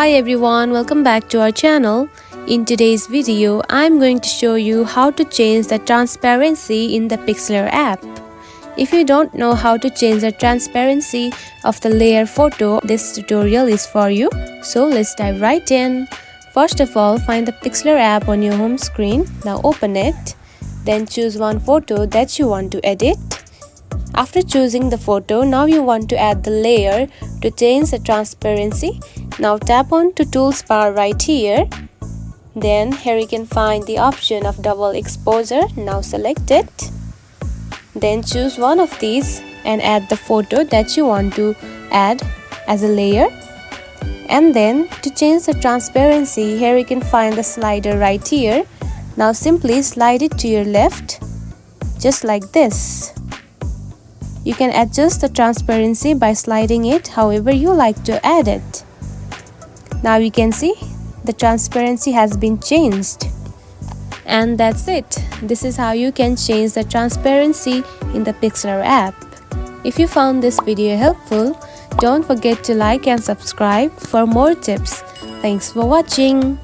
Hi everyone, welcome back to our channel. In today's video, I'm going to show you how to change the transparency in the Pixlr app. If you don't know how to change the transparency of the layer photo, this tutorial is for you. So let's dive right in. First of all, find the Pixlr app on your home screen. Now open it. Then choose one photo that you want to edit. After choosing the photo, now you want to add the layer to change the transparency. Now tap on to Tools bar right here. Then here you can find the option of double exposure. Now select it. Then choose one of these and add the photo that you want to add as a layer. And then to change the transparency, here you can find the slider right here. Now simply slide it to your left, just like this. You can adjust the transparency by sliding it however you like to add it. Now you can see the transparency has been changed. And that's it. This is how you can change the transparency in the Pixlr app. If you found this video helpful, don't forget to like and subscribe for more tips. Thanks for watching.